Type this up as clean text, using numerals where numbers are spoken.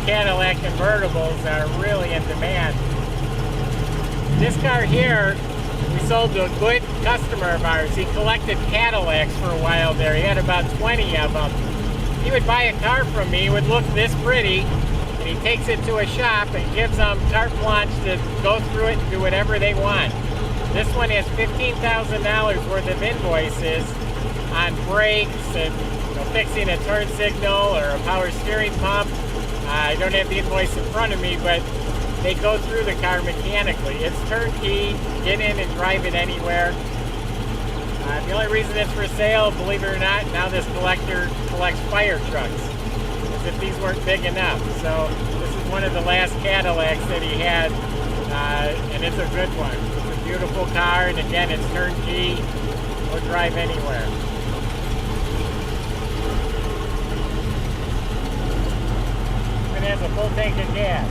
Cadillac convertibles are really in demand. This car here, we sold to a good customer of ours. He collected Cadillacs for a while there. He had about 20 of them. He would buy a car from me, it would look this pretty, and he takes it to a shop and gives them carte blanche to go through it and do whatever they want. This one has $15,000 worth of invoices on brakes and fixing a turn signal or a power steering pump. I don't have the invoice in front of me, but they go through the car mechanically. It's turnkey, get in and drive it anywhere. The only reason it's for sale, believe it or not, now this collector collects fire trucks, as if these weren't big enough. So this is one of the last Cadillacs that he had, and it's a good one. It's a beautiful car, and again, it's turnkey, or drive anywhere. It has a full tank of gas.